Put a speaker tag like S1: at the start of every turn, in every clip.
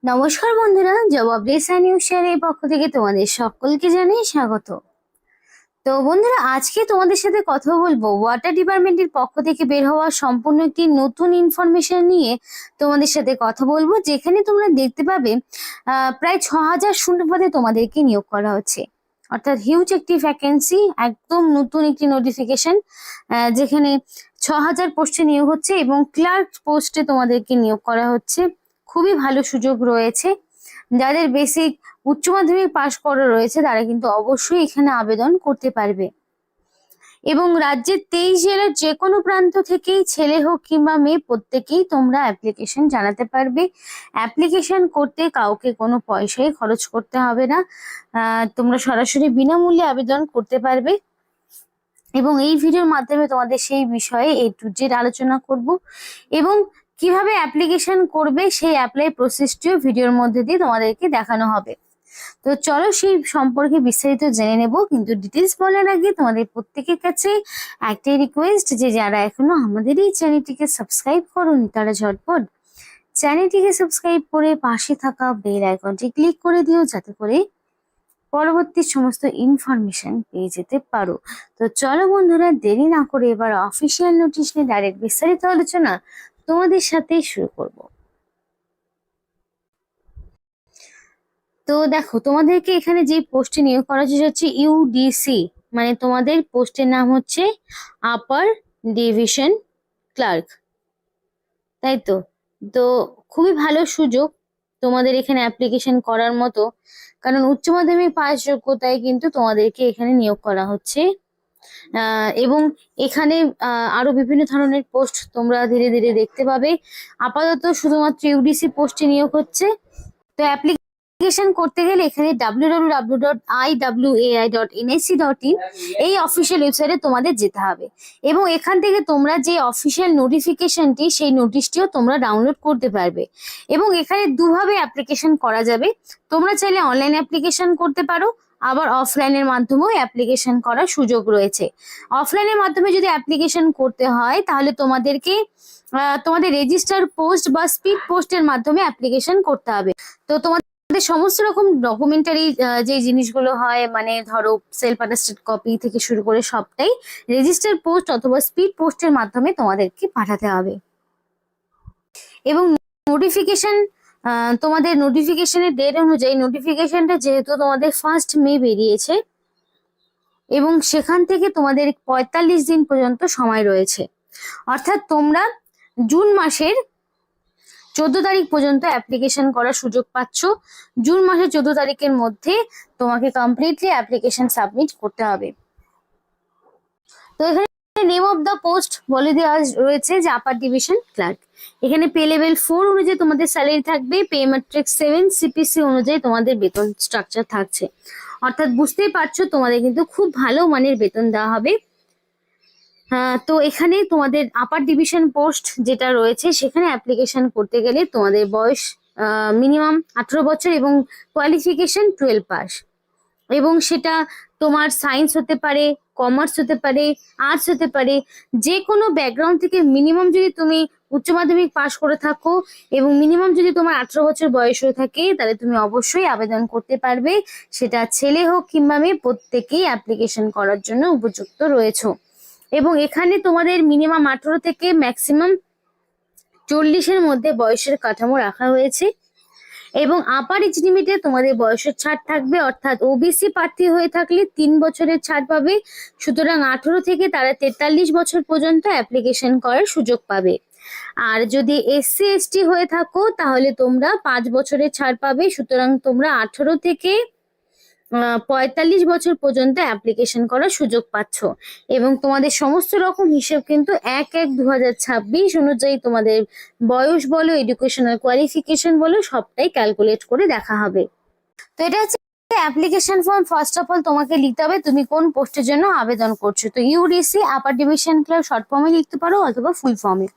S1: নমস্কার বন্ধুরা, জবাব রেসা নিউজ শেয়ারের পক্ষ থেকে তোমাদের সকলকে জানাই স্বাগত। তো বন্ধুরা, আজকে তোমাদের সাথে কথা বলবো ওয়াটার ডিপার্টমেন্টের পক্ষ থেকে বের হওয়া সম্পূর্ণ একটি নতুন ইনফরমেশন নিয়ে তোমাদের সাথে কথা বলবো, যেখানে তোমরা দেখতে পাবে প্রায় 6000 শূন্যপদে তোমাদেরকে নিয়োগ করা হচ্ছে। অর্থাৎ হিউজ একটি ভ্যাকেন্সি, একদম নতুন একটি নোটিফিকেশন, যেখানে 6000 পোস্টে নিয়োগ হচ্ছে এবং ক্লার্ক পোস্টে তোমাদেরকে নিয়োগ করা হচ্ছে। খুবই ভালো সুযোগ রয়েছে। যাদের বেসিক উচ্চ মাধ্যমিক পাশ করা রয়েছে তারা কিন্তু অবশ্যই এখানে আবেদন করতে পারবে এবং রাজ্যের 23 জেলার যে কোনো প্রান্ত থেকেই, ছেলে হোক কিংবা মেয়ে, প্রত্যেকেই তোমরা অ্যাপ্লিকেশন জানাতে পারবে। অ্যাপ্লিকেশন করতে কাউকে কোনো পয়সাই খরচ করতে হবে না। তোমরা সরাসরি বিনামূল্যে আবেদন করতে পারবে এবং এই ভিডিওর মাধ্যমে তোমাদের সেই বিষয়ে A to Z আলোচনা করব এবং কিভাবে অ্যাপ্লিকেশন করবে সেই অ্যাপ্লাই প্রসেসটিও ভিডিওর মধ্যে দিয়ে তোমাদেরকে দেখানো হবে। তো চলো সেই সম্পর্কে বিস্তারিত জেনে নেব, কিন্তু ডিটেলস বলার আগে তোমাদের প্রত্যেকের কাছে একটাই রিকোয়েস্ট, যে যারা এখনো আমাদের এই চ্যানেলটিকে সাবস্ক্রাইব করোনি তারা ঝটপট চ্যানেলটিকে সাবস্ক্রাইব করে পাশে থাকা বেল আইকনটি ক্লিক করে দিও, যাতে করে পরবর্তী সমস্ত ইনফরমেশন পেয়ে যেতে পারো। তো চলো বন্ধুরা, দেরি না করে এবার অফিসিয়াল নোটিশ নিয়ে ডাইরেক্ট বিস্তারিত আলোচনা তোমাদের সাথে শুরু করব। তো দেখো, তোমাদেরকে এখানে যে পোস্টে নিয়োগ করা হচ্ছে ইউডিসি, মানে তোমাদের পোস্টের নাম হচ্ছে আপার ডিভিশন ক্লার্ক, তাই তো। তো খুবই ভালো সুযোগ তোমাদের এখানে অ্যাপ্লিকেশন করার মতো, কারণ উচ্চ মাধ্যমিক পাস যোগ্যতায় কিন্তু তোমাদেরকে এখানে নিয়োগ করা হচ্ছে। এবং এখানে আরো বিভিন্ন ধরনের পোস্ট তোমরা ধীরে ধীরে দেখতে পাবে। আপাতত শুধুমাত্র ইউডিসি পোস্টে নিয়োগ হচ্ছে। তো অ্যাপ্লিকেশন করতে গেলে এখানে www.iwai.nac.in এই অফিসিয়াল ওয়েবসাইটে তোমাদের যেতে হবে এবং এখান থেকে তোমরা যে অফিসিয়াল নোটিফিকেশনটি, সেই নোটিশটিও তোমরা ডাউনলোড করতে পারবে। এবং এখানে দুভাবে অ্যাপ্লিকেশন করা যাবে। তোমরা চাইলে অনলাইন অ্যাপ্লিকেশন করতে পারো, আবার অফলাইনের মাধ্যমেও অ্যাপ্লিকেশন করার সুযোগ রয়েছে। অফলাইনের মাধ্যমে যদি অ্যাপ্লিকেশন করতে হয় তাহলে তোমাদের রেজিস্টার পোস্ট বা স্পিড পোস্টের মাধ্যমে অ্যাপ্লিকেশন করতে হবে। তো তোমাদের সমস্ত রকম ডকুমেন্টারি যে জিনিসগুলো হয়, মানে ধরো সেলফ অ্যাটেস্টেড কপি থেকে শুরু করে সবটাই রেজিস্টার পোস্ট অথবা স্পিড পোস্টের মাধ্যমে তোমাদেরকে পাঠাতে হবে। এবং নোটিফিকেশন, তোমাদের নোটিফিকেশনের ডেট অনুযায়ী, নোটিফিকেশনটা যেহেতু তোমাদের 1 মে বেরিয়েছে এবং সেখান থেকে তোমাদের 45 দিন পর্যন্ত সময় রয়েছে। অর্থাৎ তোমরা জুন মাসের 14 তারিখ পর্যন্ত অ্যাপ্লিকেশন করার সুযোগ পাচ্ছ। জুন মাসের 14 তারিখের মধ্যে তোমাকে কমপ্লিটলি অ্যাপ্লিকেশন সাবমিট করতে হবে। তো এখানে নেম অফ দ্য পোস্ট বলে দেওয়া রয়েছে যে আপার ডিভিশন ক্লার্ক। এখানে পে লেভেল 4 অনুযায়ী তোমাদের স্যালারি থাকবে, পে ম্যাট্রিক্স 7 সিপিসি অনুযায়ী তোমাদের বেতন স্ট্রাকচার থাকছে। অর্থাৎ বুঝতেই পারছো তোমাদের কিন্তু খুব ভালো মানের বেতন দেওয়া হবে। তো এখানে তোমাদের আপার ডিভিশন পোস্ট যেটা রয়েছে, সেখানে অ্যাপ্লিকেশন করতে গেলে তোমাদের বয়স মিনিমাম 18 বছর এবং কোয়ালিফিকেশন 12 পাস, এবং সেটা তোমার সায়েন্স হতে পারে, কমার্স হতে পারে, আর্টস হতে পারে, যে কোনো ব্যাকগ্রাউন্ড থেকে মিনিমাম যদি তুমি উচ্চ মাধ্যমিক পাশ করে থাকো এবং মিনিমাম যদি তোমার 18 বছর বয়স হয়ে থাকে, তাহলে তুমি অবশ্যই আবেদন করতে পারবে। সেটা ছেলে হোক কিংবা মেয়ে, প্রত্যেকেই অ্যাপ্লিকেশন করার জন্য উপযুক্ত রয়েছে। এবং এখানে তোমাদের মিনিমাম 18 থেকে ম্যাক্সিমাম 40-এর মধ্যে বয়সের কাঠামো রাখা হয়েছে। এবং আপার এজ লিমিটে তোমাদের বয়সের ছাড় থাকবে, অর্থাৎ ওবিসি প্রার্থী হয়ে থাকলে 3 বছরের ছাড় পাবে। সুতরাং 18 থেকে তারা 43 বছর পর্যন্ত অ্যাপ্লিকেশন করার সুযোগ পাবে। আর যদি এসসি এসটি হয়ে থাকো তাহলে তোমরা 5 বছরের ছাড় পাবে। সুতরাং তোমরা 18 থেকে 45 বছর পর্যন্ত অ্যাপ্লিকেশন করার সুযোগ পাচ্ছ। এবং তোমাদের সমস্ত রকম হিসেব কিন্তু 1/1/2026 অনুযায়ী তোমাদের বয়স বলো, এডুকেশনাল কোয়ালিফিকেশন বলো, সবটাই ক্যালকুলেট করে দেখা হবে। তো এটা হচ্ছে application form. First of all তোমাকে লিখতে হবে তুমি কোন পোস্টের জন্য আবেদন করছো। তো UDC upper division clerk short ফর্মে লিখতে পারো অথবা ফুল ফর্মে।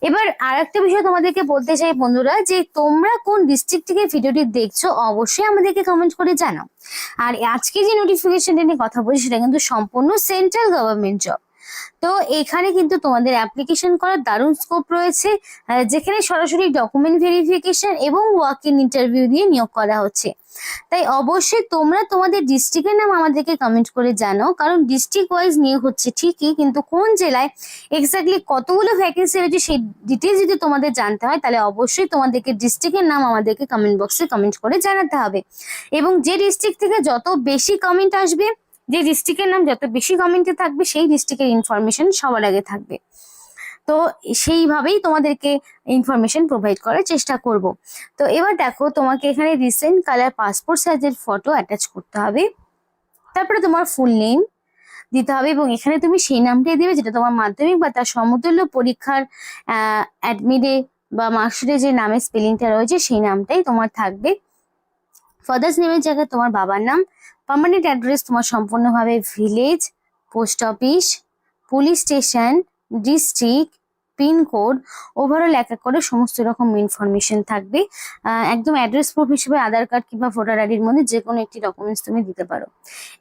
S1: এবার আরেকটা বিষয় তোমাদেরকে বলতে চাই বন্ধুরা, যে তোমরা কোন ডিস্ট্রিক্ট থেকে ভিডিওটি দেখছো অবশ্যই আমাদেরকে কমেন্ট করে জানাও। আর আজকে যে নোটিফিকেশনটা নিয়ে কথা বলছি সেটা কিন্তু সম্পূর্ণ সেন্ট্রাল গভর্নমেন্ট জব। তো এখানে কিন্তু তোমাদের অ্যাপ্লিকেশন করার দারুণ স্কোপ রয়েছে, যেখানে সরাসরি ডকুমেন্ট ভেরিফিকেশন এবং ওয়াক ইন ইন্টারভিউ দিয়ে নিয়োগ করা হচ্ছে। তাই অবশ্যই তোমরা তোমাদের ডিস্ট্রিক্টের নাম আমাদেরকে কমেন্ট করে জানাও, কারণ ডিস্ট্রিক্ট ওয়াইজ নিয়োগ হচ্ছে ঠিকই, কিন্তু কোন জেলায় এক্স্যাক্টলি কতগুলো ভ্যাকেন্সি রয়েছে সেই ডিটেলস যদি তোমাদের জানতে হয়, তাহলে অবশ্যই তোমাদেরকে ডিস্ট্রিক্টের নাম আমাদেরকে কমেন্ট বক্সে কমেন্ট করে জানাতে হবে। এবং যে ডিস্ট্রিক্ট থেকে যত বেশি কমেন্ট আসবে, যে ডিস্ট্রিক্টের নাম যত বেশি কমেন্টে থাকবে, সেই ডিস্ট্রিক্টের ইনফরমেশন সবার আগে থাকবে। তো সেইভাবেই তোমাদেরকে ইনফরমেশন প্রোভাইড করার চেষ্টা করব। তো এবার দেখো, তোমাকে এখানে রিসেন্ট কালার পাসপোর্ট সাইজের ফটো অ্যাটাচ করতে হবে, তারপরে তোমার ফুল নেম দিতে হবে, এবং এখানে তুমি সেই নামটাই দেবে যেটা তোমার মাধ্যমিক বা তার সমতুল্য পরীক্ষার অ্যাডমিটে বা মার্কশিটে যে নামের স্পেলিংটা রয়েছে সেই নামটাই তোমার থাকবে। ফাদার্স নেমের জায়গায় তোমার বাবার নাম, পার্মানেন্ট অ্যাড্রেস তোমার সম্পূর্ণভাবে village, post office, police station, district, pin code, overall এক এক করে সমস্ত রকম ইনফরমেশন থাকবে। একদম অ্যাড্রেস প্রুফ হিসেবে আধার কার্ড কিংবা ভোটার আইডির মধ্যে যে কোনো একটি ডকুমেন্টস তুমি দিতে পারো।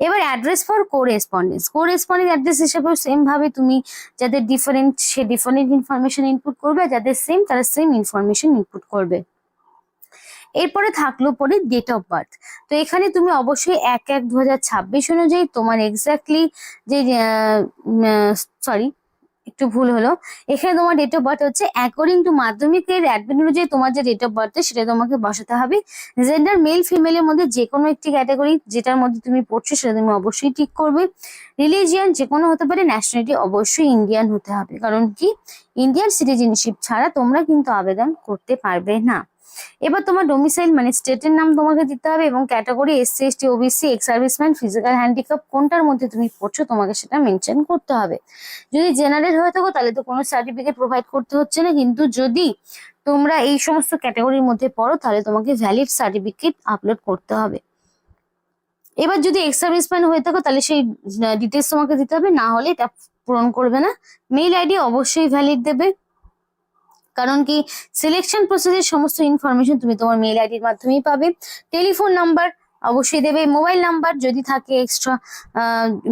S1: এবার অ্যাড্রেস ফর কোরেসপন্ডেন্স অ্যাড্রেস হিসেবে সেম ভাবে তুমি যাদের ডিফারেন্ট সে ডিফারেন্ট ইনফরমেশন ইনপুট করবে, আর যাদের সেম তারা সেম ইনফরমেশন ইনপুট করবে। এরপরে থাকলো পরে ডেট অফ বার্থ। তো এখানে তুমি অবশ্যই 1/1/2026 অনুযায়ী তোমার এক্স্যাক্টলি যে সরি একটু ভুল হলো, এখানে তোমার ডেট অফ বার্থ হচ্ছে অ্যাকর্ডিং টু মাধ্যমিকের অ্যাডমিট অনুযায়ী তোমার যে ডেট অফ বার্থ সেটা তোমাকে বসাতে হবে। জেন্ডার মেল ফিমেলের মধ্যে যে কোনো একটি ক্যাটাগরি যেটার মধ্যে তুমি পড়ছো সেটা তুমি অবশ্যই ঠিক করবে। রিলিজিয়ান যে কোনো হতে পারে, ন্যাশনালিটি অবশ্যই ইন্ডিয়ান হতে হবে, কারণ কি ইন্ডিয়ান সিটিজেনশিপ ছাড়া তোমরা কিন্তু আবেদন করতে পারবে না। এবার তোমার ডোমিসাইল মানে স্টেটের নাম তোমাকে দিতে হবে, এবং category SC ST OBC ex serviceman physical handicap কোনটার মধ্যে তুমি পড়ছো তোমাকে সেটা মেনশন করতে হবে। যদি জেনারেল হয়ে থাকো তাহলে তো কোনো সার্টিফিকেট প্রোভাইড করতে হচ্ছে না, কিন্তু যদি তোমরা এই সমস্ত ক্যাটাগরির মধ্যে পড়ো তাহলে তোমাকে ভ্যালিড সার্টিফিকেট আপলোড করতে হবে। এবার যদি এক্স সার্ভিসম্যান হয়ে থাকো তাহলে সেই ডিটেলস তোমাকে দিতে হবে, না হলে এটা পূরণ করবে না। মেইল আইডি অবশ্যই ভ্যালিড দেবে, কারণ কি সিলেকশন প্রসেসের সমস্ত ইনফরমেশন তুমি তোমার মেইল আইডির মাধ্যমেই পাবে। টেলিফোন নাম্বার অবশ্যই দেবে, মোবাইল নাম্বার যদি থাকে এক্সট্রা,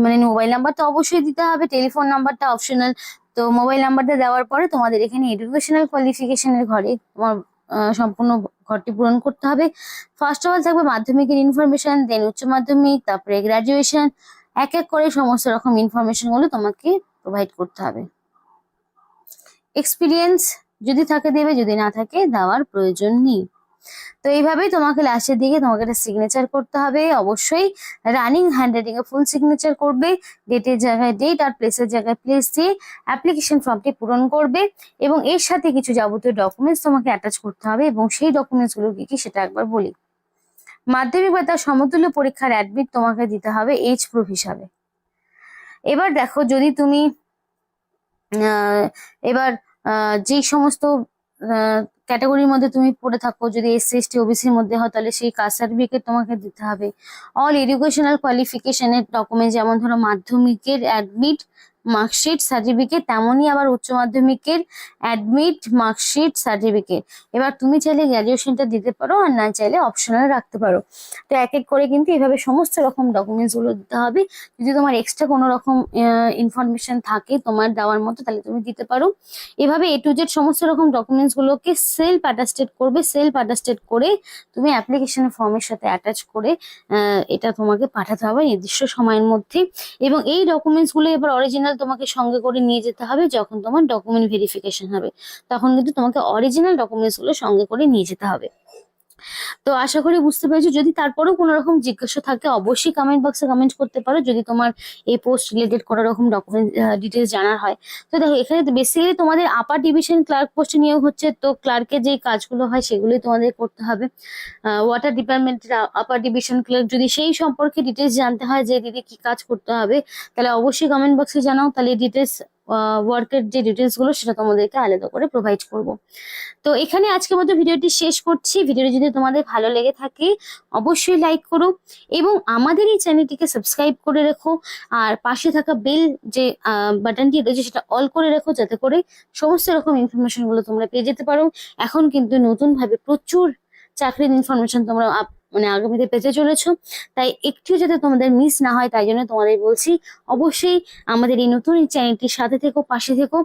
S1: মানে মোবাইল নাম্বার তো অবশ্যই দিতে হবে, টেলিফোন নাম্বারটা অপশনাল। তো মোবাইল নাম্বারটা দেওয়ার পরে তোমাদের এখানে এডুকেশনাল কোয়ালিফিকেশনের ঘরে তোমার সম্পূর্ণ ঘরটি পূরণ করতে হবে। ফার্স্ট অফ অল থাকবে মাধ্যমিকের ইনফরমেশন, দেন উচ্চ মাধ্যমিক, তারপরে গ্রাজুয়েশন, এক এক করে সমস্ত রকম ইনফরমেশন গুলো তোমাকে প্রোভাইড করতে হবে। এক্সপিরিয়েন্স যদি থাকে দেবে, যদি না থাকে দেওয়ার প্রয়োজন নেই। তো এইভাবেই তোমাকে লাস্টের দিকে তোমাকে একটা সিগনেচার করতে হবে, অবশ্যই রানিং হ্যান্ডরাইটিং এ ফুল সিগনেচার করবে, ডেটের জায়গায় ডেট আর প্লেসের জায়গায় প্লেস দিয়ে অ্যাপ্লিকেশন ফর্মটি পূরণ করবে, এবং এর সাথে কিছু যাবতীয় ডকুমেন্টস তোমাকে অ্যাটাচ করতে হবে। এবং সেই ডকুমেন্টস গুলো কি কি সেটা একবার বলি। মাধ্যমিক বা তার সমতুল্য পরীক্ষার অ্যাডমিট তোমাকে দিতে হবে এজ প্রুফ হিসাবে। এবার দেখো, যদি তুমি এবার যেই সমস্ত ক্যাটাগরির মধ্যে তুমি পড়ে থাকো, যদি এসসি এসটি ওবিসির মধ্যে হয় তাহলে সেই কাস্ট সার্টিফিকেট তোমাকে দিতে হবে। অল এডুকেশনাল কোয়ালিফিকেশনের ডকুমেন্ট, যেমন ধরো মাধ্যমিকের অ্যাডমিট মার্কশিট সার্টিফিকেট, তেমনই আবার উচ্চ মাধ্যমিকের অ্যাডমিট মার্কশিট সার্টিফিকেট। এবার তুমি চাইলে গ্র্যাজুয়েশনটা দিতে পারো, আর না চাইলে অপশনাল রাখতে পারো। তো এক এক করে কিন্তু এভাবে সমস্ত রকম ডকুমেন্টস গুলো দিতে হবে। যদি তোমার এক্সট্রা কোনো রকম ইনফরমেশন থাকে তোমার দেওয়ার মতো তাহলে তুমি দিতে পারো। এভাবে এ টু জেড সমস্ত রকম ডকুমেন্টস গুলোকে সেলফ অ্যাটাস্টেড করবে, সেলফ অ্যাটাস্টেড করে তুমি অ্যাপ্লিকেশন ফর্মের সাথে অ্যাটাচ করে এটা তোমাকে পাঠাতে হবে নির্দিষ্ট সময়ের মধ্যে। এবং এই ডকুমেন্টস গুলো এবার অরিজিনাল তোমাকে সঙ্গে করে নিয়ে যেতে হবে, যখন তোমার ডকুমেন্ট ভেরিফিকেশন হবে তখন কিন্তু তোমাকে অরিজিনাল ডকুমেন্টস গুলো সঙ্গে করে নিয়ে যেতে হবে। তো আশা করি বুঝতে পেরেছো। যদি তারপরেও কোনো রকম জিজ্ঞাসা থাকে অবশ্যই কমেন্ট বক্সে কমেন্ট করতে পারো, যদি তোমার এই পোস্ট রিলেটেড কোনো রকম ডকুমেন্ট ডিটেলস জানার হয়। তো দেখো, এখানে বেসিক্যালি তোমাদের আপার ডিভিশন ক্লার্ক পোস্টে নিয়োগ হচ্ছে, তো ক্লার্কের যে কাজগুলো হয় সেগুলোই তোমাদের করতে হবে। ওয়াটার ডিপার্টমেন্টের আপার ডিভিশন ক্লার্ক, যদি সেই সম্পর্কে ডিটেলস জানতে হয় যে দিদি কি কাজ করতে হবে, তাহলে অবশ্যই কমেন্ট বক্সে জানাও, তাহলে ডিটেলস ওয়ার্কের যে ডিটেলস গুলো সেটা তোমাদেরকে আলাদা করে প্রোভাইড করব। তো এখানে আজকের মতো ভিডিওটি শেষ করছি। ভিডিওটি যদি তোমাদের ভালো লেগে থাকে অবশ্যই লাইক করো, এবং আমাদের এই চ্যানেলটিকে সাবস্ক্রাইব করে রেখো, আর পাশে থাকা বেল যে বাটনটি রয়েছে সেটা অল করে রেখো, যাতে করে সমস্ত রকম ইনফরমেশন গুলো তোমরা পেয়ে যেতে পারো। এখন কিন্তু নতুন ভাবে প্রচুর চাকরির ইনফরমেশন তোমরা মানে আগামীতে পেতে চলেছো। তাই একটিও যাতে তোমাদের মিস না হয় তাই জন্য তোমাদের বলছি, অবশ্যই আমাদের এই নতুন এই চ্যানেলটির সাথে থেকো, পাশে থেকো।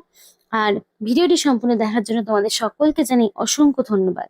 S1: আর ভিডিওটি সম্পূর্ণ দেখার জন্য তোমাদের সকলকে জানাই অসংখ্য ধন্যবাদ।